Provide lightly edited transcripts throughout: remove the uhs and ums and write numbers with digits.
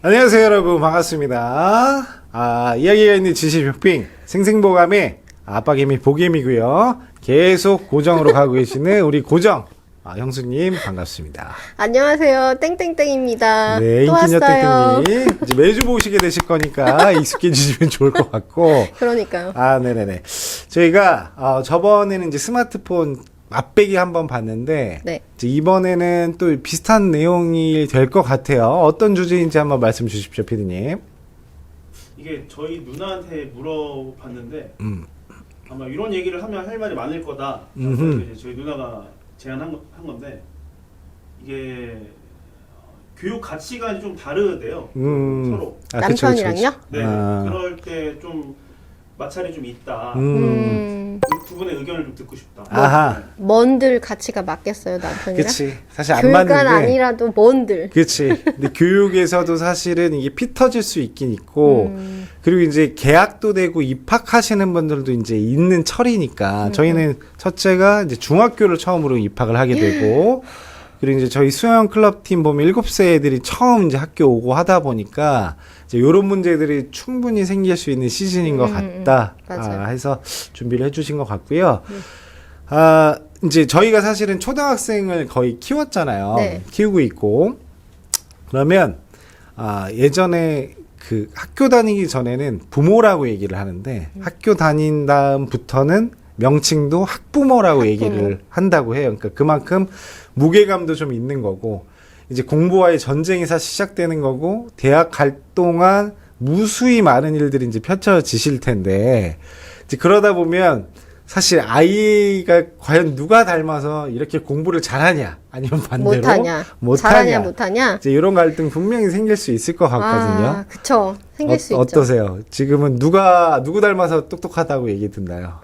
안녕하세요 여러분, 반갑습니다. 이야기가 있는 지식쇼핑 생생보감의 아빠개미 보개미고요. 계속 고정으로 가고 계시는 우리 고정 형수님 반갑습니다. 안녕하세요. 땡땡땡입니다. 네, 또 인기녀 왔어요. 땡땡님 이제 매주 보시게 되실 거니까 익숙해지시면 좋을 것 같고. 그러니까요. 네네네. 저희가 저번에는 이제 스마트폰 맛배기 한번 봤는데, 네. 이제 이번에는 또 비슷한 내용이 될 것 같아요. 어떤 주제인지 한번 말씀 주십시오, 피디님. 이게 저희 누나한테 물어봤는데 아마 이런 얘기를 하면 할 말이 많을 거다. 그래서 이제 저희 누나가 제안한 건데 이게 교육 가치관이 좀 다르대요. 서로. 남편이랑요? 네. 그럴 때 좀 마찰이 좀 있다. 두 분의 의견을 좀 듣고 싶다. 아하. 뭔들 가치가 맞겠어요, 남편이랑? 그치. 사실 안 교육관 맞는데. 아니라도 뭔들. 그치. 근데 교육에서도 사실은 이게 피 터질 수 있긴 있고, 그리고 이제 계약도 되고 입학하시는 분들도 이제 있는 철이니까, 저희는 첫째가 이제 중학교를 처음으로 입학을 하게 되고, 그리고 이제 저희 수영 클럽 팀 보면 7세 애들이 처음 이제 학교 오고 하다 보니까, 이제 요런 문제들이 충분히 생길 수 있는 시즌인 것 같다. 맞아요. 해서 준비를 해주신 것 같고요. 이제 저희가 사실은 초등학생을 거의 키웠잖아요. 네. 키우고 있고. 그러면, 예전에 그 학교 다니기 전에는 부모라고 얘기를 하는데, 학교 다닌 다음부터는 명칭도 학부모라고 얘기를 한다고 해요. 그러니까 그만큼 무게감도 좀 있는 거고, 이제 공부와의 전쟁이 사실 시작되는 거고, 대학 갈 동안 무수히 많은 일들이 이제 펼쳐지실 텐데, 이제 그러다 보면 사실 아이가 과연 누가 닮아서 이렇게 공부를 잘하냐, 아니면 반대로 잘하냐, 못하냐? 이제 이런 갈등 분명히 생길 수 있을 것 같거든요. 그쵸. 생길 수 있죠. 어떠세요? 지금은 누구 닮아서 똑똑하다고 얘기 듣나요?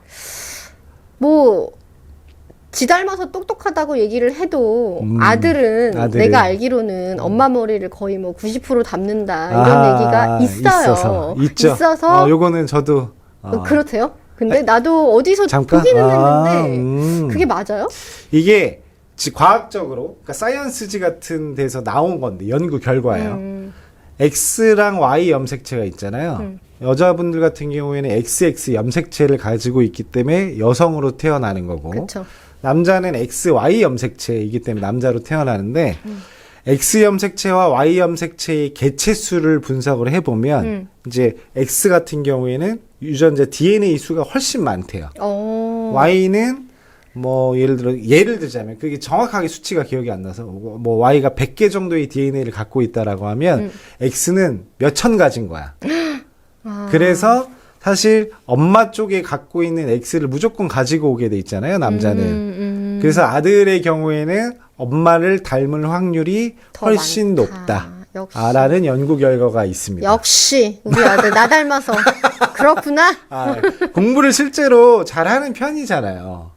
지 닮아서 똑똑하다고 얘기를 해도 아들은 내가 알기로는 엄마 머리를 거의 90% 닮는다 이런 얘기가 있어요. 있어서 요거는 저도 그렇대요. 근데 나도 어디서 보기는 했는데 그게 맞아요? 이게 과학적으로, 그러니까 사이언스지 같은 데서 나온 건데 연구 결과예요. X랑 Y 염색체가 있잖아요. 여자분들 같은 경우에는 XX 염색체를 가지고 있기 때문에 여성으로 태어나는 거고, 그쵸. 남자는 XY 염색체이기 때문에 남자로 태어나는데, X 염색체와 Y 염색체의 개체수를 분석을 해보면 이제 X 같은 경우에는 유전자 DNA 수가 훨씬 많대요. Y는 예를 들자면 그게 정확하게 수치가 기억이 안 나서 Y가 100개 정도의 DNA를 갖고 있다라고 하면 X는 몇천 가지인 거야. 그래서 사실 엄마 쪽에 갖고 있는 X를 무조건 가지고 오게 돼 있잖아요, 남자는. 그래서 아들의 경우에는 엄마를 닮을 확률이 훨씬 높다. 라는 연구 결과가 있습니다. 역시 우리 아들 나 닮아서 그렇구나. 공부를 실제로 잘하는 편이잖아요.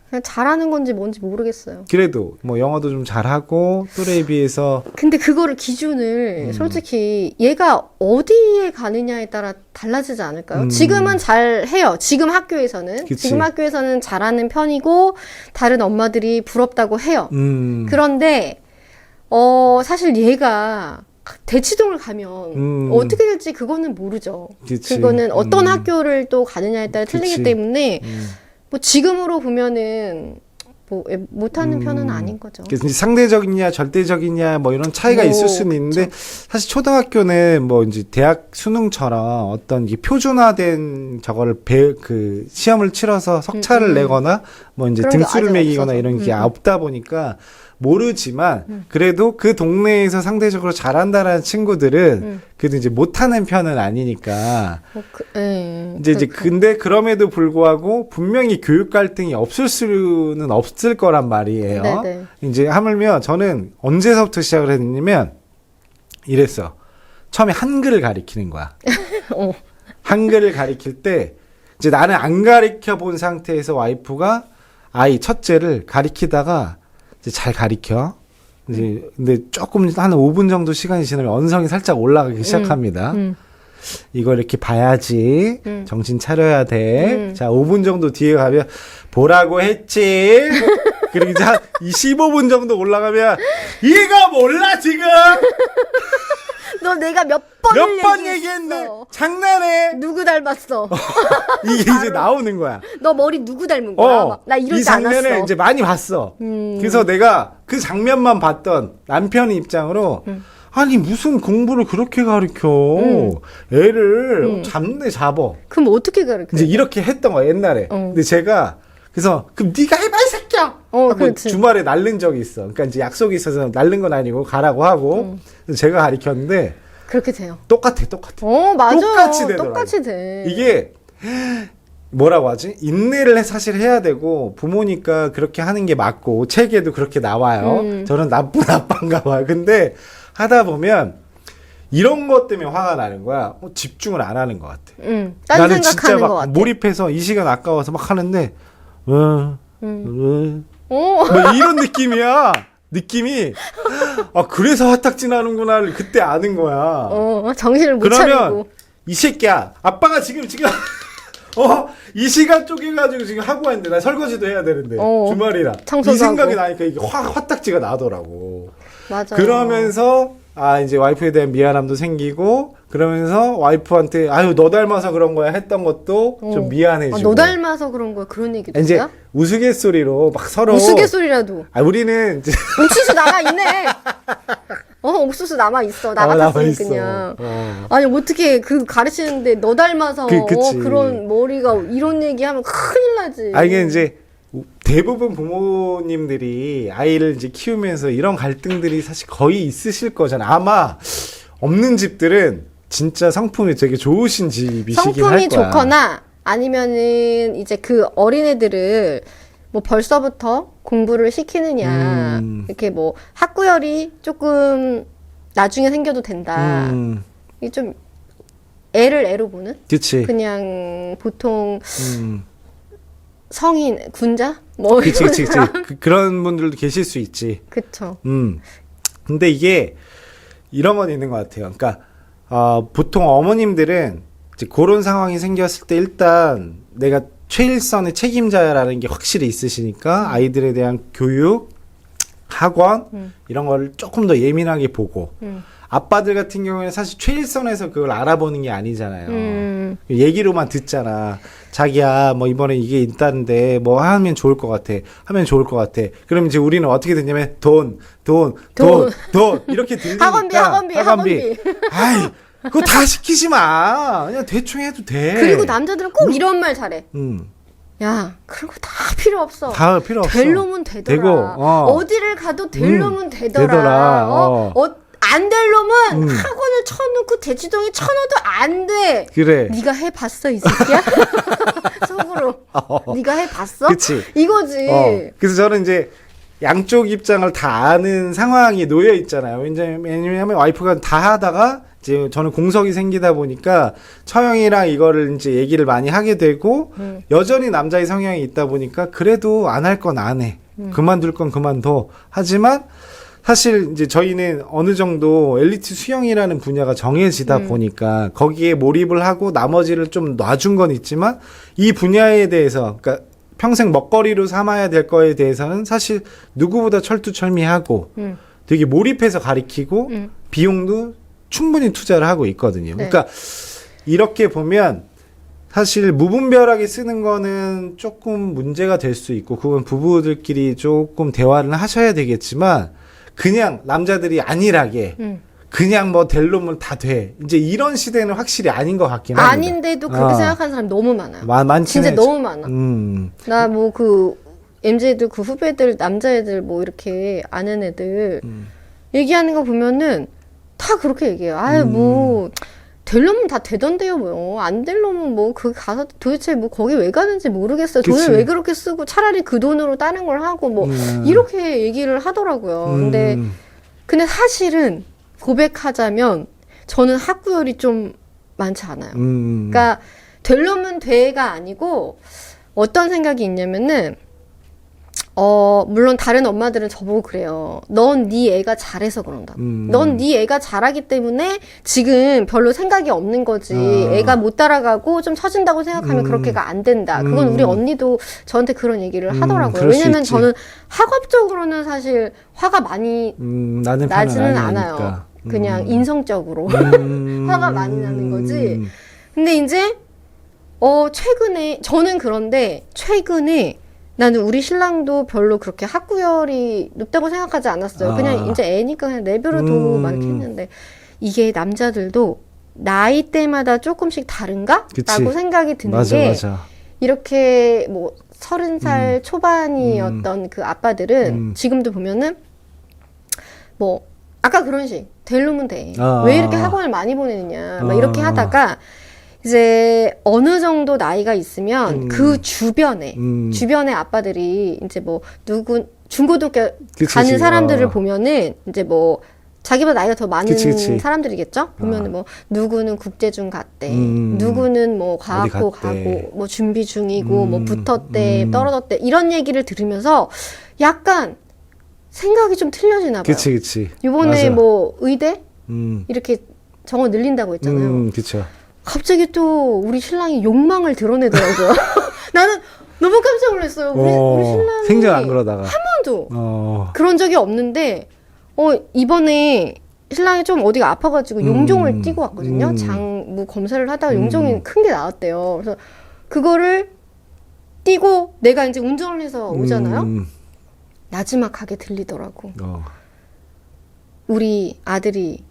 그냥 잘하는 건지 뭔지 모르겠어요. 그래도 영어도 좀 잘하고 또래에 비해서. 근데 그거를 기준을 솔직히 얘가 어디에 가느냐에 따라 달라지지 않을까요? 지금은 잘해요. 지금 학교에서는. 그치. 지금 학교에서는 잘하는 편이고 다른 엄마들이 부럽다고 해요. 그런데 사실 얘가 대치동을 가면 어떻게 될지 그거는 모르죠. 그치. 그거는 어떤 학교를 또 가느냐에 따라 그치. 틀리기 때문에 지금으로 보면은 못하는 편은 아닌 거죠. 그래서 상대적이냐 절대적이냐 이런 차이가 있을 수는 있는데, 사실 초등학교는 이제 대학 수능처럼 어떤 이 표준화된 저거를 시험을 치러서 석차를 내거나 이제 등수를 매기거나 이런 게 없다 보니까 모르지만, 그래도 그 동네에서 상대적으로 잘한다라는 친구들은 그래도 이제 못하는 편은 아니니까. 이제 근데 그럼에도 불구하고 분명히 교육 갈등이 없을 수는 없을 거란 말이에요. 네네. 이제 하물며 저는 언제서부터 시작을 했냐면 이랬어. 처음에 한글을 가리키는 거야. 한글을 가리킬 때 이제 나는 안 가리켜 본 상태에서 와이프가 아이 첫째를 가리키다가 이제 잘 가리켜. 이제 근데 조금 한 5분 정도 시간이 지나면 언성이 살짝 올라가기 시작합니다. 이걸 이렇게 봐야지. 정신 차려야 돼. 자, 5분 정도 뒤에 가면 보라고 했지. 그리고 이제 한 15분 정도 올라가면 이거 몰라 지금. 너 내가 몇 번 얘기했네. 장난해. 누구 닮았어? 이게 이제 나오는 거야. 너 머리 누구 닮은 거야? 막, 나 이러지 이 장면을 않았어. 이제 많이 봤어. 그래서 내가 그 장면만 봤던 남편의 입장으로 아니 무슨 공부를 그렇게 가르쳐. 애를 잡어. 그럼 어떻게 가르쳐? 이제 이렇게 했던 거야 옛날에. 근데 제가 그래서 그럼 네가 해봐 이 새끼야. 하고 그렇지. 주말에 날른 적이 있어. 그러니까 이제 약속이 있어서 날른 건 아니고 가라고 하고 그래서 제가 가르쳤는데 그렇게 돼요. 똑같아. 맞아. 똑같이 되더라고. 똑같이 돼. 이게 뭐라고 하지? 인내를 사실 해야 되고 부모니까 그렇게 하는 게 맞고 책에도 그렇게 나와요. 저는 나쁜 아빠인가 봐요. 근데 하다 보면 이런 것 때문에 화가 나는 거야. 집중을 안 하는 것 같아. 딴 나는 진짜 생각하는 것 막 같아. 몰입해서 이 시간 아까워서 막 하는데 뭐 이런 느낌이야. 느낌이 그래서 화딱지 나는구나를 그때 아는 거야. 정신을 못 그러면 차리고. 이 새끼야 아빠가 지금 이 시간 쪼개가지고 지금 하고 왔는데 나 설거지도 해야 되는데 주말이라 청소도 이 생각이 하고. 나니까 이게 화딱지가 나더라고. 맞아. 그러면서 이제 와이프에 대한 미안함도 생기고 그러면서 와이프한테 아유 너 닮아서 그런 거야 했던 것도 좀 미안해지고. 너 닮아서 그런 거야 그런 얘기도 이제 있어요? 우스갯소리로 막 서로 우스갯소리라도. 우리는 이제 옥수수 남아 있네. 옥수수 남아 있어. 나 같았으니 남아있어. 그냥. 아니 어떻게 그 가르치는데 너 닮아서 그치. 그런 머리가 이런 얘기하면 큰일 나지. 이게 이제 대부분 부모님들이 아이를 이제 키우면서 이런 갈등들이 사실 거의 있으실 거잖아. 아마 없는 집들은 진짜 성품이 되게 좋으신 집이시긴 할 거야. 성품이 좋거나 아니면은 이제 그 어린애들을 뭐 벌써부터 공부를 시키느냐 이렇게 뭐 학구열이 조금 나중에 생겨도 된다. 이게 좀 애를 애로 보는? 그치. 그냥 보통 성인 군자 뭐 그치. 이런 사람? 그런 분들도 계실 수 있지. 그쵸. 근데 이게 이런 건 있는 것 같아요. 그러니까 보통 어머님들은 이제 그런 상황이 생겼을 때 일단 내가 최일선의 책임자라는 게 확실히 있으시니까 아이들에 대한 교육, 학원 이런 거를 조금 더 예민하게 보고 아빠들 같은 경우에는 사실 최일선에서 그걸 알아보는 게 아니잖아요. 얘기로만 듣잖아. 자기야 뭐 이번에 이게 있다는데 뭐 하면 좋을 것 같아. 하면 좋을 것 같아. 그럼 이제 우리는 어떻게 듣냐면 돈 이렇게 들리니까 학원비. 아이 그거 다 시키지 마. 그냥 대충 해도 돼. 그리고 남자들은 꼭 이런 말 잘해. 음. 야, 그런 거 다 필요 없어. 다 필요 없어. 될 놈은 되더라. 되고, 어디를 가도 될 놈은 되더라. 되더라. 안 될 놈은 학원을 쳐놓고 대치동에 쳐놓어도 안 돼. 그래. 네가 해봤어 이 새끼야? 속으로. 네가 해봤어? 그치. 이거지. 그래서 저는 이제 양쪽 입장을 다 아는 상황이 놓여 있잖아요. 왜냐면 와이프가 다 하다가 이제 저는 공석이 생기다 보니까 처형이랑 이거를 이제 얘기를 많이 하게 되고 여전히 남자의 성향이 있다 보니까 그래도 안 할 건 안 해. 그만둘 건 그만둬. 하지만 사실 이제 저희는 어느 정도 엘리트 수영이라는 분야가 정해지다 보니까 거기에 몰입을 하고 나머지를 좀 놔준 건 있지만 이 분야에 대해서 그러니까 평생 먹거리로 삼아야 될 거에 대해서는 사실 누구보다 철두철미하고 되게 몰입해서 가리키고 비용도 충분히 투자를 하고 있거든요. 네. 그러니까 이렇게 보면 사실 무분별하게 쓰는 거는 조금 문제가 될 수 있고 그건 부부들끼리 조금 대화를 하셔야 되겠지만 그냥 남자들이 안일하게 그냥 뭐 될 놈은 다 돼. 이제 이런 시대는 확실히 아닌 것 같긴 합니다. 아닌데도 그렇게 생각하는 사람 너무 많아요. 많긴 진짜 해. 너무 많아. 나 뭐 그 MZ들 그 후배들 남자애들 뭐 이렇게 아는 애들 얘기하는 거 보면은 다 그렇게 얘기해요. 뭐 될 놈은 다 되던데요, 뭐. 안 될 놈은 뭐, 그 가서 도대체 뭐, 거기 왜 가는지 모르겠어요. 그치. 돈을 왜 그렇게 쓰고, 차라리 그 돈으로 다른 걸 하고, 뭐, 이렇게 얘기를 하더라고요. 근데 사실은 고백하자면, 저는 학구열이 좀 많지 않아요. 그러니까, 될 놈은 돼가 아니고, 어떤 생각이 있냐면은, 물론 다른 엄마들은 저보고 그래요. 넌 네 애가 잘해서 그런다. 넌 네 애가 잘하기 때문에 지금 별로 생각이 없는 거지. 애가 못 따라가고 좀 처진다고 생각하면 그렇게가 안 된다. 그건 우리 언니도 저한테 그런 얘기를 하더라고요. 그럴 수 왜냐면 있지. 저는 학업적으로는 사실 화가 많이 나는 나지는 편은 않아요. 아니니까. 그냥 인성적으로 화가 많이 나는 거지. 근데 이제 최근에 저는 그런데 최근에 나는 우리 신랑도 별로 그렇게 학구열이 높다고 생각하지 않았어요. 그냥 이제 애니까 그냥 내버려두고 막 이렇게 했는데 이게 남자들도 나이대마다 조금씩 다른가? 그치. 라고 생각이 드는 맞아, 게 맞아. 이렇게 뭐 30살 초반이었던 그 아빠들은 지금도 보면은 뭐 아까 그런 식 될 놈은 돼. 왜 이렇게 학원을 많이 보내느냐 막 이렇게 하다가 이제 어느 정도 나이가 있으면 그 주변에 아빠들이 이제 뭐 누구 중고등학교 가는 사람들을 보면은 이제 뭐 자기보다 나이가 더 많은 그치. 사람들이겠죠? 보면은 뭐 누구는 국제중 갔대, 누구는 뭐 과학고 가고, 뭐 준비 중이고, 뭐 붙었대, 떨어졌대 이런 얘기를 들으면서 약간 생각이 좀 틀려지나 봐요. 그치. 이번에 맞아. 뭐 의대 이렇게 정원 늘린다고 했잖아요. 그쵸. 갑자기 또 우리 신랑이 욕망을 드러내더라고요. 나는 너무 깜짝 놀랐어요. 우리 신랑이 생전 안 그러다가 한 번도 그런 적이 없는데 이번에 신랑이 좀 어디가 아파가지고 용종을 띄고 왔거든요. 장무 검사를 하다가 용종이 큰 게 나왔대요. 그래서 그거를 띄고 내가 이제 운전을 해서 오잖아요. 나지막하게 들리더라고. 우리 아들이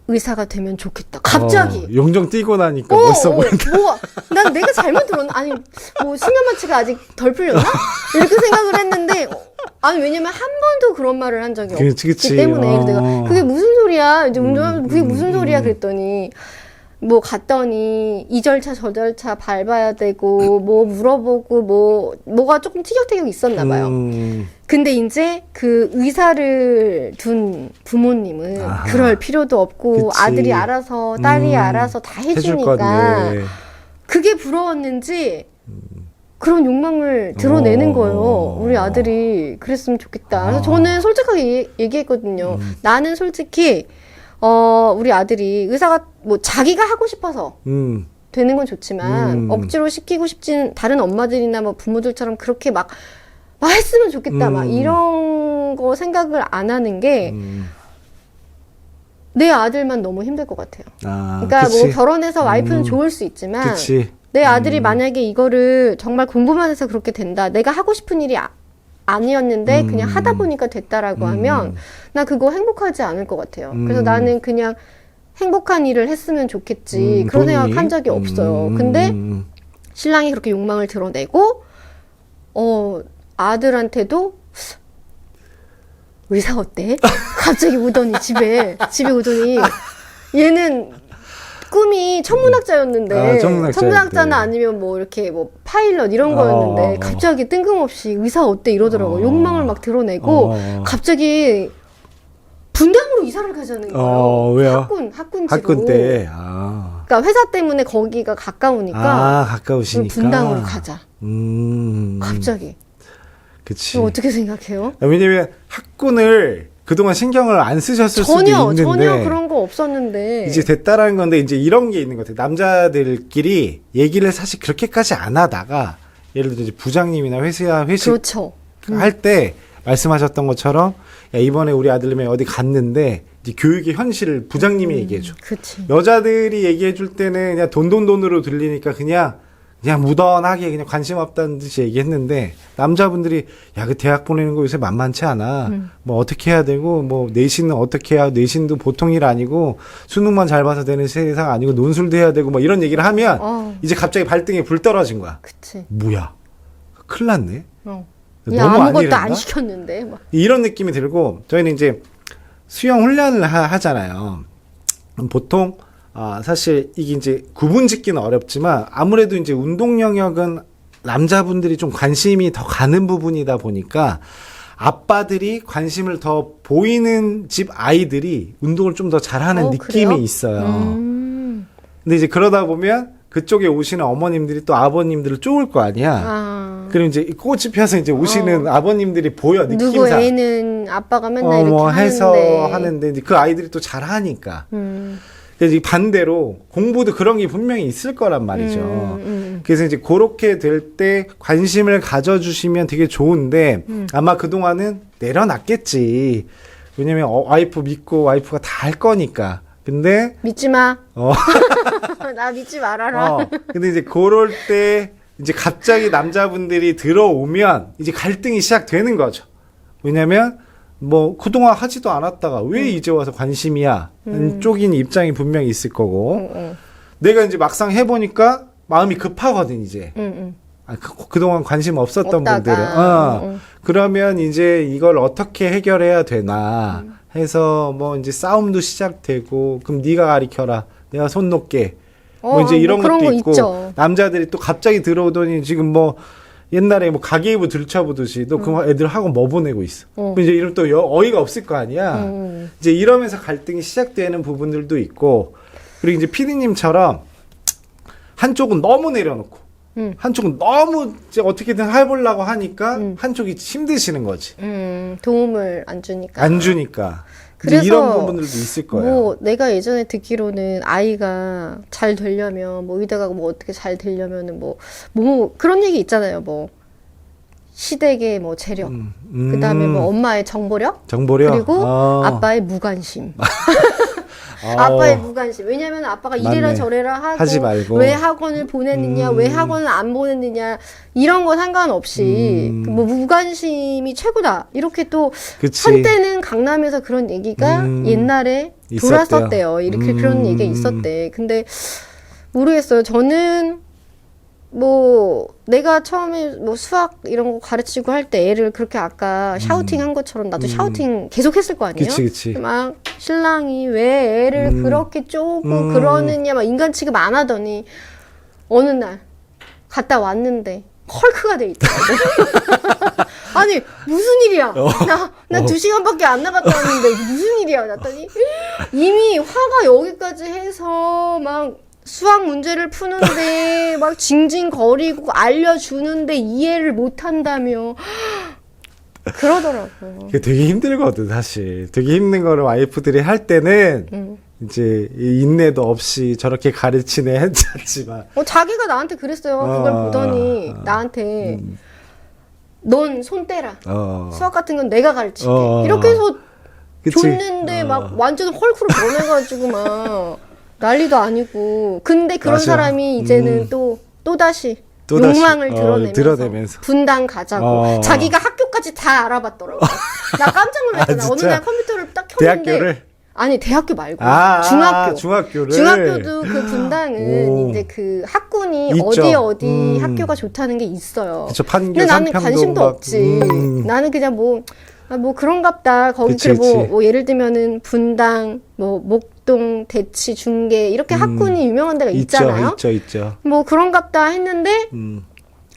의사가 되면 좋겠다. 갑자기. 용종 띄고 나니까 멋있어 보인다. 난 내가 잘못 들었나? 아니, 뭐, 수면마취가 아직 덜 풀렸나? 이렇게 생각을 했는데, 아니, 왜냐면 한 번도 그런 말을 한 적이 없기 때문에. 그래서 내가, 그게 무슨 소리야? 이제 운전하면서 그게 무슨 소리야? 그랬더니, 뭐, 갔더니, 이 절차, 저 절차 밟아야 되고, 뭐, 물어보고, 뭐가 조금 티격태격 있었나 봐요. 근데 이제 그 의사를 둔 부모님은 그럴 필요도 없고 그치. 아들이 알아서 딸이 알아서 다 해주니까 그게 부러웠는지 그런 욕망을 드러내는 거예요. 우리 아들이 그랬으면 좋겠다. 그래서 저는 솔직하게 얘기했거든요. 나는 솔직히 우리 아들이 의사가 뭐 자기가 하고 싶어서 되는 건 좋지만 억지로 시키고 싶진 다른 엄마들이나 뭐 부모들처럼 그렇게 막 했으면 좋겠다. 막 이런 거 생각을 안 하는 게 내 아들만 너무 힘들 것 같아요. 그러니까 그치. 뭐 결혼해서 와이프는 좋을 수 있지만 그치. 내 아들이 만약에 이거를 정말 공부만 해서 그렇게 된다. 내가 하고 싶은 일이 아니었는데 그냥 하다 보니까 됐다라고 하면 나 그거 행복하지 않을 것 같아요. 그래서 나는 그냥 행복한 일을 했으면 좋겠지. 그런 본인이? 생각 한 적이 없어요. 근데 신랑이 그렇게 욕망을 드러내고 아들한테도 의사 어때? 갑자기 오더니 집에 오더니 얘는 꿈이 천문학자였는데 천문학자는 아니면 뭐 이렇게 뭐 파일럿 이런 거였는데 갑자기 뜬금없이 의사 어때 이러더라고요. 욕망을 막 드러내고 갑자기 분당으로 이사를 가자는 거예요. 왜요? 학군지로. 학군 때. 그러니까 회사 때문에 거기가 가까우니까 가까우시니까 분당으로 가자. 갑자기. 그치. 어떻게 생각해요? 왜냐면 학군을 그동안 신경을 안 쓰셨을 수도 있는데 전혀 그런 거 없었는데 이제 됐다라는 건데 이제 이런 게 있는 것 같아요. 남자들끼리 얘기를 사실 그렇게까지 안 하다가 예를 들어 이제 부장님이나 회식 그렇죠. 할 때 말씀하셨던 것처럼 야, 이번에 우리 아들님이 어디 갔는데 이제 교육의 현실을 부장님이 얘기해줘. 그치. 여자들이 얘기해줄 때는 그냥 돈으로 들리니까 그냥 무던하게 그냥 관심 없다는 듯이 얘기했는데 남자분들이 야, 그 대학 보내는 거 요새 만만치 않아. 뭐 어떻게 해야 되고 뭐 내신은 어떻게 해야 내신도 보통 일 아니고 수능만 잘 봐서 되는 세상 아니고 논술도 해야 되고 뭐 이런 얘기를 하면 이제 갑자기 발등에 불 떨어진 거야. 그치. 뭐야? 큰일 났네. 너무 아무것도 안 시켰는데 막. 이런 느낌이 들고 저희는 이제 수영 훈련을 하잖아요. 보통 사실 이게 이제 구분 짓기는 어렵지만 아무래도 이제 운동 영역은 남자분들이 좀 관심이 더 가는 부분이다 보니까 아빠들이 관심을 더 보이는 집 아이들이 운동을 좀 더 잘하는 느낌이 그래요? 있어요. 근데 이제 그러다 보면 그쪽에 오시는 어머님들이 또 아버님들을 쪼을 거 아니야. 그럼 이제 꽃이 펴서 이제 오시는 아버님들이 보여, 느낌상. 누구 애는 아빠가 맨날 이렇게 해서 하는데. 하는데 이제 그 아이들이 또 잘하니까. 그래서 반대로 공부도 그런 게 분명히 있을 거란 말이죠. 그래서 이제 그렇게 될 때 관심을 가져주시면 되게 좋은데 아마 그동안은 내려놨겠지. 왜냐면 와이프 믿고 와이프가 다 할 거니까. 근데 믿지 마. 나 믿지 말아라. 근데 이제 그럴 때 이제 갑자기 남자분들이 들어오면 이제 갈등이 시작되는 거죠. 왜냐면 뭐 그동안 하지도 않았다가 왜 이제 와서 관심이야? 쪽인 입장이 분명히 있을 거고. 내가 이제 막상 해보니까 마음이 급하거든 이제. 그동안 관심 없었던 없다가. 분들은. 그러면 이제 이걸 어떻게 해결해야 되나 해서 뭐 이제 싸움도 시작되고 그럼 네가 가리켜라. 내가 손 놓게. 뭐 이제 이런 뭐 그런 것도 거 있고 있죠. 남자들이 또 갑자기 들어오더니 지금 뭐 옛날에 뭐 가계부 들춰보듯이 너 그 애들 학원 뭐 보내고 있어. 그럼 이제 이런 또 어이가 없을 거 아니야. 이제 이러면서 갈등이 시작되는 부분들도 있고 그리고 이제 피디님처럼 한쪽은 너무 내려놓고 한쪽은 너무 이제 어떻게든 해보려고 하니까 한쪽이 힘드시는 거지. 도움을 안 주니까. 안 주니까. 그래서 이런 부분들도 있을 거예요. 뭐 내가 예전에 듣기로는 아이가 잘 되려면 뭐 의대가 뭐 어떻게 잘 되려면은 뭐 그런 얘기 있잖아요. 뭐 시댁의 뭐 재력, 그다음에 뭐 엄마의 정보력, 그리고 아빠의 무관심. 아빠의 무관심. 왜냐면 아빠가 맞네. 이래라 저래라 하지 말고. 왜 학원을 보냈느냐, 왜 학원을 안 보냈느냐 이런 거 상관없이 뭐 무관심이 최고다. 이렇게 또 그치. 한때는 강남에서 그런 얘기가 옛날에 있었대요. 돌았었대요. 이렇게 그런 얘기가 있었대. 근데 모르겠어요. 저는 뭐 내가 처음에 뭐 수학 이런 거 가르치고 할 때 애를 그렇게 아까 샤우팅 한 것처럼 나도 샤우팅 계속 했을 거 아니에요? 그치. 막 신랑이 왜 애를 그렇게 쪼고 그러느냐 막 인간 취급 안 하더니 어느 날 갔다 왔는데 헐크가 돼 있더라고. 아니 무슨 일이야? 나 2시간밖에 안 나갔다 왔는데 무슨 일이야? 났더니 이미 화가 여기까지 해서 막 수학 문제를 푸는데 막 징징거리고 알려주는데 이해를 못한다며 그러더라고요. 그게 되게 힘들거든 사실. 되게 힘든 거를 와이프들이 할 때는 이제 인내도 없이 저렇게 가르치네 했지만 자기가 나한테 그랬어요. 그걸 보더니 나한테 넌 손 떼라. 수학 같은 건 내가 가르칠게. 이렇게 해서 그치? 줬는데 막 완전 헐크로 변해가지고 막 난리도 아니고. 근데 그런 맞아. 사람이 이제는 또다시 욕망을 드러내면서 분당 가자고. 자기가 학교까지 다 알아봤더라고. 나 깜짝 놀랐잖아. 어느 날 컴퓨터를 딱 켰는데. 대학교를? 아니 대학교 말고 중학교를. 중학교도 그 분당은 이제 그 학군이 있죠. 어디 학교가 좋다는 게 있어요. 그쵸, 판교, 근데 나는 삼평동 관심도 막, 없지. 나는 그냥 뭐 그런갑다. 거기 그치, 뭐 예를 들면은 분당, 뭐 목동, 대치, 중계 이렇게 학군이 유명한 데가 있잖아요. 있죠. 뭐 그런갑다 했는데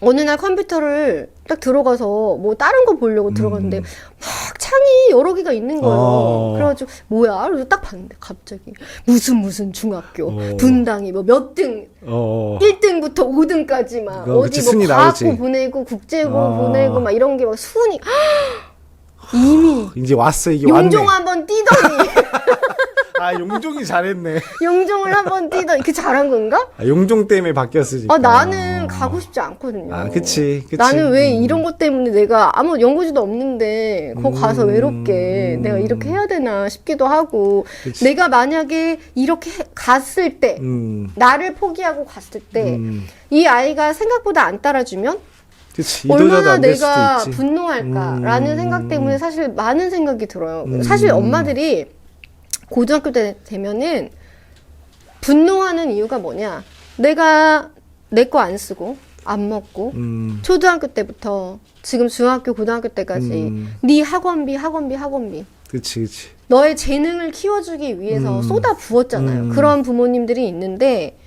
어느 날 컴퓨터를 딱 들어가서 뭐 다른 거 보려고 들어갔는데 막 창이 여러 개가 있는 거예요. 그래가지고 뭐야? 그래서 딱 봤는데 갑자기 무슨 중학교 분당이 뭐 몇 등 1등부터 5등까지 막 어디 뭐 과학고 보내고 국제고 보내고 막 이런 게 막 순위 이미 이제 왔어 이게 용종 왔네. 한번 뛰더니 용종이 잘했네. 용종을 한번 뛰더니 그 잘한 건가? 용종 때문에 바뀌었으니까. 나는 가고 싶지 않거든요. 그치. 나는 왜 이런 것 때문에 내가 아무 연고지도 없는데 거기 가서 외롭게 내가 이렇게 해야 되나 싶기도 하고. 그치. 내가 만약에 이렇게 갔을 때 나를 포기하고 갔을 때 이 아이가 생각보다 안 따라주면 그치. 얼마나 내가 분노할까라는 생각 때문에 사실 많은 생각이 들어요. 사실 엄마들이 고등학교 때 되면은 분노하는 이유가 뭐냐? 내가 내 거 안 쓰고 안 먹고 초등학교 때부터 지금 중학교 고등학교 때까지 네 학원비 그치. 너의 재능을 키워주기 위해서 쏟아 부었잖아요. 그런 부모님들이 있는데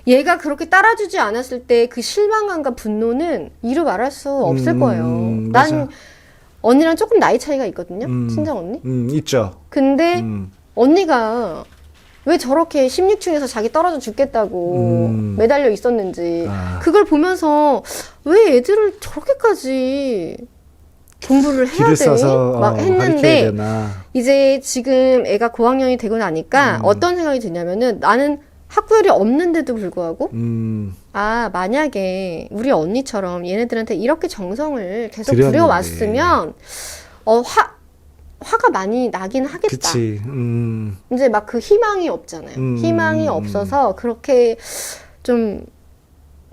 얘가 그렇게 따라주지 않았을 때 그 실망감과 분노는 이루 말할 수 없을 거예요. 난 언니랑 조금 나이 차이가 있거든요. 친정 언니. 있죠. 근데 언니가 왜 저렇게 16층에서 자기 떨어져 죽겠다고 매달려 있었는지 그걸 보면서 왜 애들을 저렇게까지 공부를 해야 돼? 막 했는데 이제 지금 애가 고학년이 되고 나니까 어떤 생각이 드냐면은 나는 학구열이 없는데도 불구하고 만약에 우리 언니처럼 얘네들한테 이렇게 정성을 계속 들여왔으면 화가 많이 나긴 하겠다. 그치. 이제 막 그 희망이 없잖아요. 희망이 없어서 그렇게 좀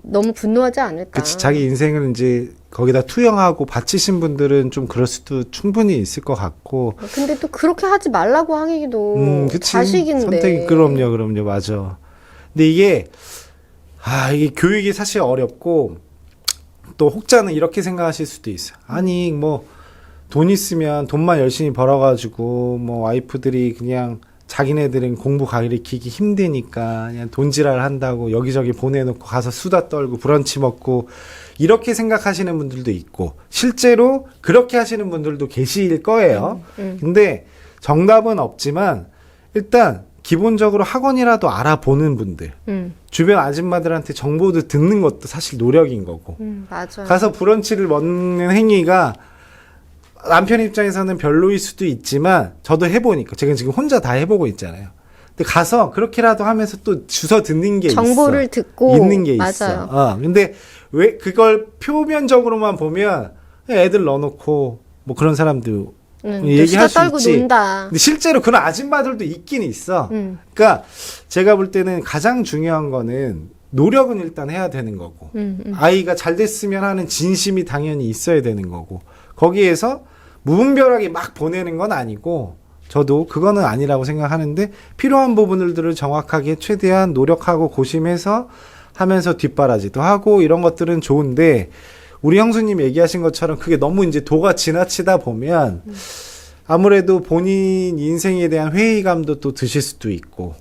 너무 분노하지 않을까. 그치. 자기 인생을 이제 거기다 투영하고 바치신 분들은 좀 그럴 수도 충분히 있을 것 같고. 근데 또 그렇게 하지 말라고 하기도 그치. 자식인데. 선택이, 그럼요, 맞아. 근데 이게 교육이 사실 어렵고, 또 혹자는 이렇게 생각하실 수도 있어요. 아니, 뭐, 돈 있으면 돈만 열심히 벌어가지고, 뭐, 와이프들이 그냥 자기네들은 공부 가르치기 힘드니까 그냥 돈지랄 한다고 여기저기 보내놓고 가서 수다 떨고 브런치 먹고 이렇게 생각하시는 분들도 있고 실제로 그렇게 하시는 분들도 계실 거예요. 근데 정답은 없지만 일단 기본적으로 학원이라도 알아보는 분들 주변 아줌마들한테 정보도 듣는 것도 사실 노력인 거고 맞아요. 가서 브런치를 먹는 행위가 남편 입장에서는 별로일 수도 있지만 저도 해보니까 제가 지금 혼자 다 해보고 있잖아요. 근데 가서 그렇게라도 하면서 또 주워 듣는 게 정보를 있어. 듣고 있는 게 맞아요. 있어. 근데 왜 그걸 표면적으로만 보면 애들 넣어놓고 뭐 그런 사람도 얘기할 수 떨고 있지. 논다. 근데 실제로 그런 아줌마들도 있긴 있어. 그러니까 제가 볼 때는 가장 중요한 거는 노력은 일단 해야 되는 거고 아이가 잘 됐으면 하는 진심이 당연히 있어야 되는 거고 거기에서 무분별하게 막 보내는 건 아니고 저도 그거는 아니라고 생각하는데 필요한 부분들을 정확하게 최대한 노력하고 고심해서 하면서 뒷바라지도 하고 이런 것들은 좋은데 우리 형수님 얘기하신 것처럼 그게 너무 이제 도가 지나치다 보면 아무래도 본인 인생에 대한 회의감도 또 드실 수도 있고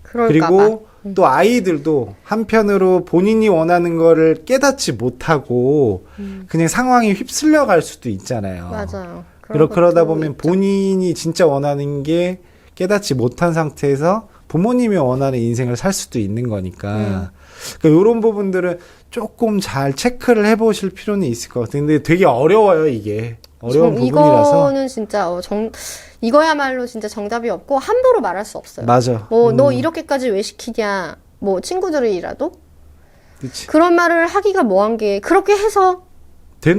그리고 또 아이들도 한편으로 본인이 원하는 거를 깨닫지 못하고 그냥 상황에 휩쓸려 갈 수도 있잖아요. 맞아요. 그러다 보면 본인이 진짜 원하는 게 깨닫지 못한 상태에서 부모님이 원하는 인생을 살 수도 있는 거니까 그러니까 이런 부분들은 조금 잘 체크를 해보실 필요는 있을 것 같아요. 근데 되게 어려워요 이게. 어려운 부분이라서. 이거는 진짜 이거야말로 진짜 정답이 없고 함부로 말할 수 없어요. 맞아. 너 이렇게까지 왜 시키냐. 뭐 친구들이라도 그치. 그런 말을 하기가 뭐한 게 그렇게 해서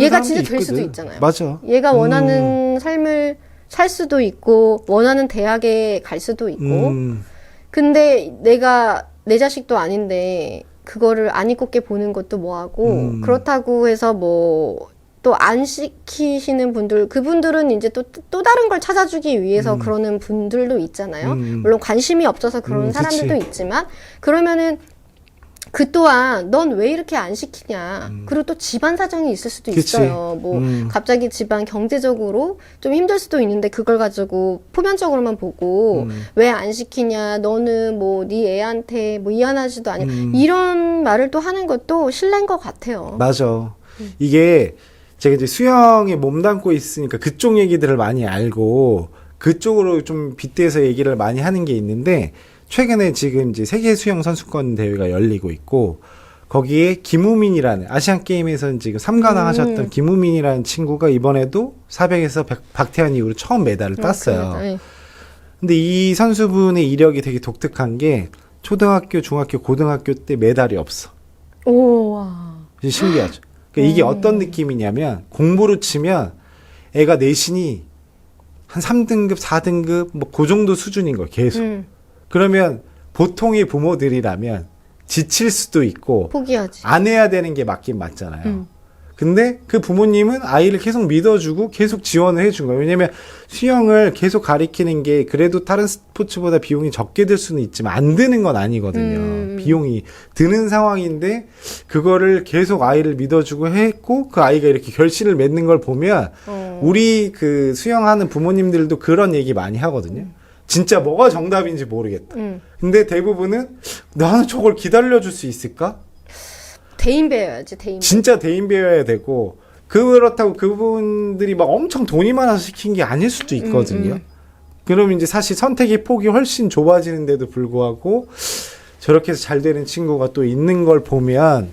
얘가 진짜 될 수도 있잖아요. 맞아. 얘가 원하는 삶을 살 수도 있고 원하는 대학에 갈 수도 있고 근데 내가 내 자식도 아닌데 그거를 안 입곱게 보는 것도 뭐하고 그렇다고 해서 뭐 또 안 시키시는 분들 그분들은 이제 또 다른 걸 찾아주기 위해서 그러는 분들도 있잖아요. 물론 관심이 없어서 그런 사람들도 있지만 그러면은 그 또한 넌 왜 이렇게 안 시키냐. 그리고 또 집안 사정이 있을 수도 그치. 있어요. 뭐 갑자기 집안 경제적으로 좀 힘들 수도 있는데 그걸 가지고 표면적으로만 보고 왜 안 시키냐. 너는 뭐 네 애한테 뭐 이해하지도 않냐. 이런 말을 또 하는 것도 실례인 것 같아요. 맞아. 이게 제가 이제 수영에 몸담고 있으니까 그쪽 얘기들을 많이 알고 그쪽으로 좀 빗대서 얘기를 많이 하는 게 있는데 최근에 지금 이제 세계 수영 선수권 대회가 열리고 있고 거기에 김우민이라는 아시안 게임에서 지금 3관왕 하셨던 김우민이라는 친구가 이번에도 400에서 박태환 이후로 처음 메달을 땄어요. 네. 근데 이 선수분의 이력이 되게 독특한 게 초등학교, 중학교, 고등학교 때 메달이 없어. 우와. 신기하죠. 그러니까 이게 어떤 느낌이냐면 공부로 치면 애가 내신이 한 3등급, 4등급 뭐 그 정도 수준인 거예요. 계속. 그러면 보통의 부모들이라면 지칠 수도 있고 포기하지. 안 해야 되는 게 맞긴 맞잖아요. 근데 그 부모님은 아이를 계속 믿어주고 계속 지원을 해준 거예요. 왜냐면 수영을 계속 가리키는 게 그래도 다른 스포츠보다 비용이 적게 들 수는 있지만 안 드는 건 아니거든요. 비용이 드는 상황인데 그거를 계속 아이를 믿어주고 했고 그 아이가 이렇게 결실을 맺는 걸 보면 우리 그 수영하는 부모님들도 그런 얘기 많이 하거든요. 진짜 뭐가 정답인지 모르겠다. 근데 대부분은 나는 저걸 기다려줄 수 있을까? 대인 배워야지, 대인. 진짜 대인 배워야 되고 그렇다고 그분들이 막 엄청 돈이 많아서 시킨 게 아닐 수도 있거든요. 그러면 이제 사실 선택의 폭이 훨씬 좁아지는데도 불구하고 저렇게 해서 잘 되는 친구가 또 있는 걸 보면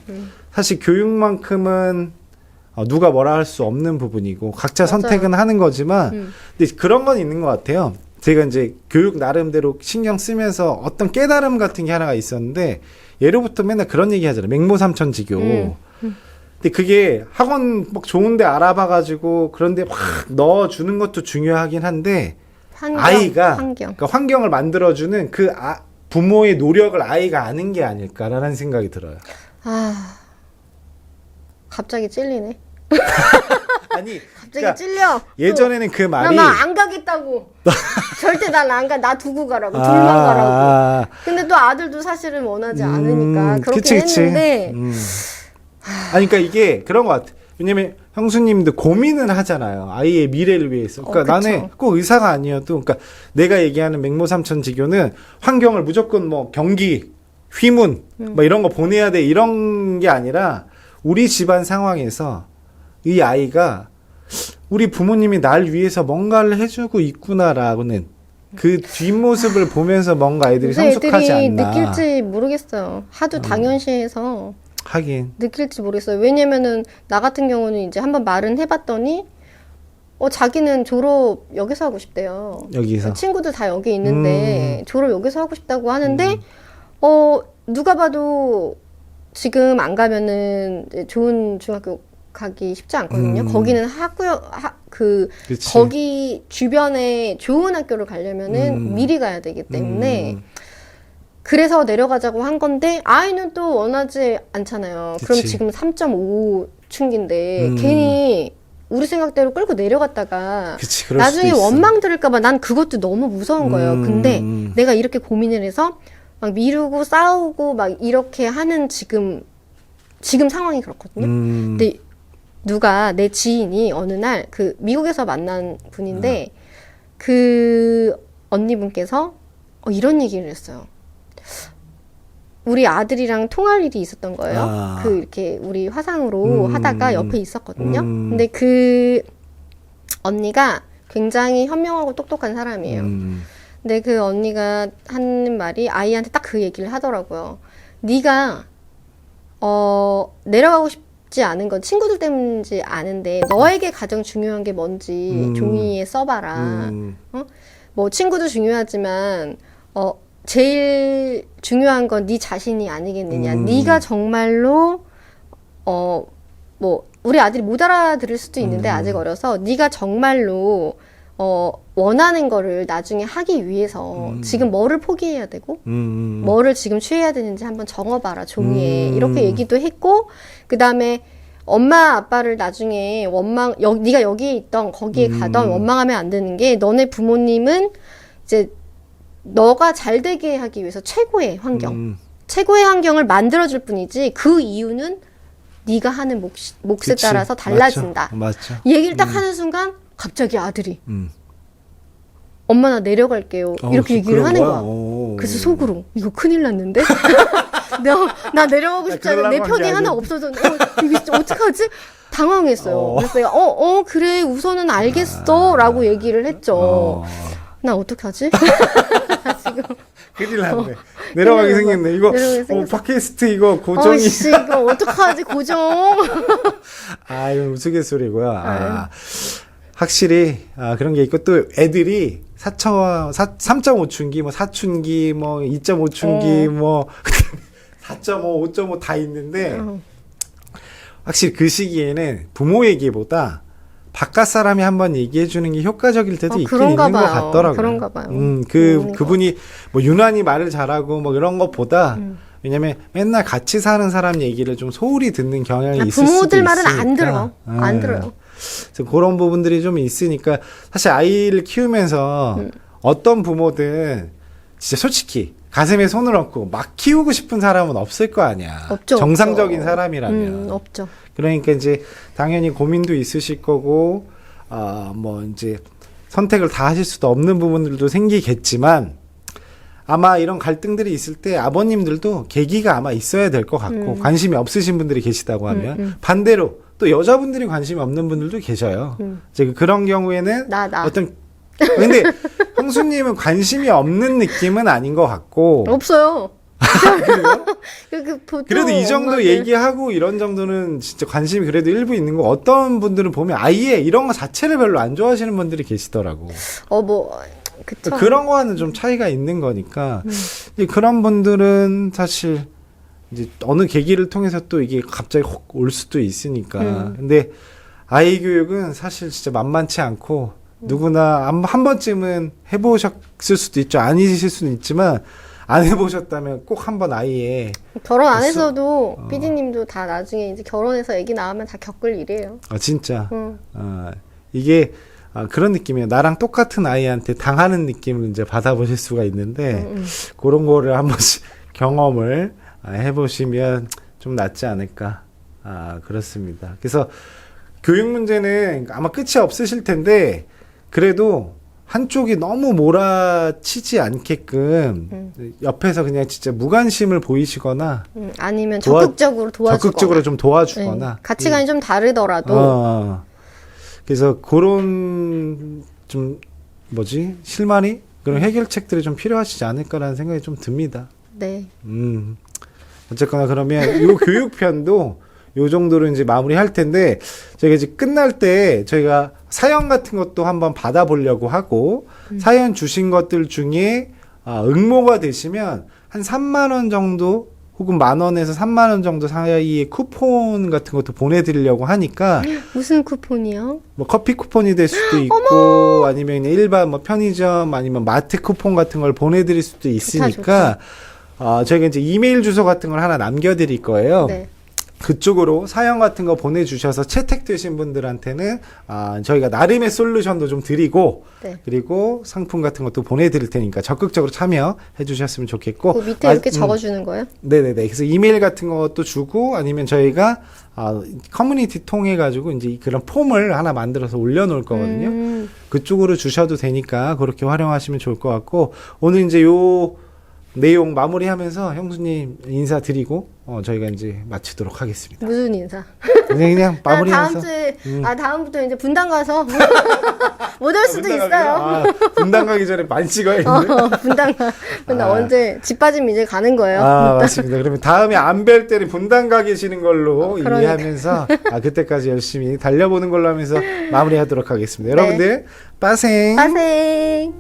사실 교육만큼은 누가 뭐라 할 수 없는 부분이고 각자 맞아요. 선택은 하는 거지만 근데 그런 건 있는 것 같아요. 제가 이제 교육 나름대로 신경 쓰면서 어떤 깨달음 같은 게 하나가 있었는데 예로부터 맨날 그런 얘기 하잖아요. 맹모삼천지교. 근데 그게 학원 막 좋은데 알아봐가지고 그런데 막 넣어주는 것도 중요하긴 한데 아이가 그러니까 환경을 만들어주는 그 부모의 노력을 아이가 아는 게 아닐까라는 생각이 들어요. 아, 갑자기 찔리네. 아니, 갑자기 그러니까 찔려. 예전에는 그 말이 나 안 가겠다고. 절대 난 안 가. 나 두고 가라고. 둘만 가라고. 근데 또 아들도 사실은 원하지 않으니까 그렇게 했는데. 아니, 그러니까 이게 그런 것 같아. 왜냐면 형수님도 고민은 하잖아요. 아이의 미래를 위해서. 그러니까 나는 꼭 의사가 아니어도, 그러니까 내가 얘기하는 맹모삼천지교는 환경을 무조건 뭐 경기, 휘문, 뭐 이런 거 보내야 돼 이런 게 아니라 우리 집안 상황에서 이 아이가 우리 부모님이 날 위해서 뭔가를 해주고 있구나라고는 그 뒷모습을 보면서 뭔가 아이들이 성숙하지 애들이 않나. 느낄지 모르겠어요. 하도 당연시해서. 하긴. 느낄지 모르겠어요. 왜냐면은 나 같은 경우는 이제 한번 말은 해봤더니 자기는 졸업 여기서 하고 싶대요. 여기서. 친구들 다 여기 있는데 졸업 여기서 하고 싶다고 하는데 누가 봐도 지금 그치. 좋은 중학교 가기 쉽지 않거든요. 거기는 거기 주변에 좋은 학교를 가려면은 미리 가야 되기 때문에 그래서 내려가자고 한 건데 아이는 또 원하지 않잖아요. 그치. 그럼 지금 3.5 충기인데 괜히 우리 생각대로 끌고 내려갔다가 그치, 그럴 나중에 수도 있어. 원망 들을까봐 난 그것도 너무 무서운 거예요. 근데 내가 이렇게 고민을 해서 막 미루고 싸우고 막 이렇게 하는 지금 상황이 그렇거든요. 근데 내 지인이 어느 날 그 미국에서 만난 분인데 그 언니분께서 이런 얘기를 했어요. 우리 아들이랑 통할 일이 있었던 거예요. 이렇게 우리 화상으로 하다가 옆에 있었거든요. 근데 그 언니가 굉장히 현명하고 똑똑한 사람이에요. 근데 그 언니가 하는 말이 아이한테 딱 그 얘기를 하더라고요. 네가 내려가고 싶지 않은 건 친구들 때문인지 아는데 너에게 가장 중요한 게 뭔지 종이에 써봐라. 뭐 친구도 중요하지만 제일 중요한 건 네 자신이 아니겠느냐. 네가 정말로 뭐 우리 아들이 못 알아들을 수도 있는데 아직 어려서 네가 정말로 원하는 거를 나중에 하기 위해서 지금 뭐를 포기해야 되고 뭐를 지금 취해야 되는지 한번 적어봐라 종이에. 이렇게 얘기도 했고 그 다음에 엄마 아빠를 나중에 네가 여기에 있던 거기에 가던 원망하면 안 되는 게 너네 부모님은 이제 너가 잘 되게 하기 위해서 최고의 환경을 만들어줄 뿐이지 그 이유는 네가 하는 몫에 그치. 따라서 달라진다. 맞죠. 이 얘기를 딱 하는 순간 갑자기 아들이 엄마 나 내려갈게요. 이렇게 얘기를 하는 거야. 그래서 속으로 이거 큰일 났는데? 나 내려가고 싶지 않아. 내 편이 하나 없어졌는데 이거 어떡하지? 당황했어요. 그래서 내가 그래 우선은 알겠어 라고 얘기를 했죠. 나 어떡하지? 지금 큰일 났네. 내려가게 생겼네. 이거 팟캐스트 이거 고정이. 이거 어떡하지 고정. 이건 우스갯소리고요. 확실히 그런 게 있고 또 애들이 3.5춘기 뭐 4춘기 뭐 2.5춘기 뭐 4.5, 5.5 다 있는데 확실히 그 시기에는 부모 얘기보다 바깥 사람이 한번 얘기해 주는 게 효과적일 때도 있긴 있는 것 같더라고요. 그런가 봐요. 그분이 뭐 유난히 말을 잘하고 뭐 이런 것보다 왜냐면 맨날 같이 사는 사람 얘기를 좀 소홀히 듣는 경향이 있을 수도 있으니까. 부모들 말은 안 들어. 안 들어요. 그래서 그런 부분들이 좀 있으니까 사실 아이를 키우면서 어떤 부모든 진짜 솔직히 가슴에 손을 얹고 막 키우고 싶은 사람은 없을 거 아니야. 없죠. 정상적인 사람이라면. 없죠. 그러니까 이제 당연히 고민도 있으실 거고 뭐 이제 선택을 다 하실 수도 없는 부분들도 생기겠지만 아마 이런 갈등들이 있을 때 아버님들도 계기가 아마 있어야 될 것 같고 관심이 없으신 분들이 계시다고 하면 반대로 또 여자분들이 관심이 없는 분들도 계셔요. 이제 그런 경우에는 어떤 근데 형수님은 관심이 없는 느낌은 아닌 것 같고 없어요. 그래도 이 정도 얘기하고 이런 정도는 진짜 관심이 그래도 일부 있는 거. 어떤 분들은 보면 아예 이런 거 자체를 별로 안 좋아하시는 분들이 계시더라고. 그쵸. 그런 거와는 좀 차이가 있는 거니까 그런 분들은 사실 이제 어느 계기를 통해서 또 이게 갑자기 혹 올 수도 있으니까. 근데 아이 교육은 사실 진짜 만만치 않고 누구나 한 번쯤은 해보셨을 수도 있죠. 아니실 수는 있지만 안 해보셨다면 꼭 한번 아이의 결혼 안 해서도 PD님도 다 나중에 이제 결혼해서 아기 낳으면 다 겪을 일이에요. 진짜 이게 그런 느낌이에요. 나랑 똑같은 아이한테 당하는 느낌을 이제 받아보실 수가 있는데 그런 거를 한 번씩 경험을 해보시면 좀 낫지 않을까. 그렇습니다. 그래서 교육 문제는 아마 끝이 없으실 텐데 그래도 한쪽이 너무 몰아치지 않게끔 옆에서 그냥 진짜 무관심을 보이시거나 아니면 적극적으로 도와주거나 적극적으로 좀 도와주거나 가치관이 좀 다르더라도 그래서 그런 좀 실마리 그런 해결책들이 좀 필요하시지 않을까라는 생각이 좀 듭니다. 네. 어쨌거나 그러면 요 교육편도 요 정도로 이제 마무리할 텐데 저희가 이제 끝날 때 저희가 사연 같은 것도 한번 받아보려고 하고 사연 주신 것들 중에 응모가 되시면 한 3만 원 정도 혹은 10,000원에서 3만 원 정도 사이의 쿠폰 같은 것도 보내드리려고 하니까 무슨 쿠폰이요? 뭐 커피 쿠폰이 될 수도 있고 아니면 일반 뭐 편의점 아니면 마트 쿠폰 같은 걸 보내드릴 수도 있으니까 저희가 이제 이메일 주소 같은 걸 하나 남겨드릴 거예요. 네. 그쪽으로 사연 같은 거 보내주셔서 채택되신 분들한테는 저희가 나름의 솔루션도 좀 드리고 네. 그리고 상품 같은 것도 보내드릴 테니까 적극적으로 참여해 주셨으면 좋겠고 그 밑에 이렇게 적어주는 거예요? 네네네. 그래서 이메일 같은 것도 주고 아니면 저희가 커뮤니티 통해 가지고 이제 그런 폼을 하나 만들어서 올려놓을 거거든요. 그쪽으로 주셔도 되니까 그렇게 활용하시면 좋을 것 같고 오늘 이제 요 내용 마무리하면서 형수님 인사드리고 저희가 이제 마치도록 하겠습니다. 무슨 인사? 그냥 마무리하면서 다음 주에 다음부터 이제 분당 가서 못 올 수도 있어요. 분당 가기 전에 많이 찍어야겠네. 분당 언제 집 빠지면 이제 가는 거예요. 맞습니다. 그러면 다음에 안 뵐 때는 분당 가 계시는 걸로 그러니까. 이해하면서 그때까지 열심히 달려보는 걸로 하면서 마무리하도록 하겠습니다. 네. 여러분들 빠생. 빠생.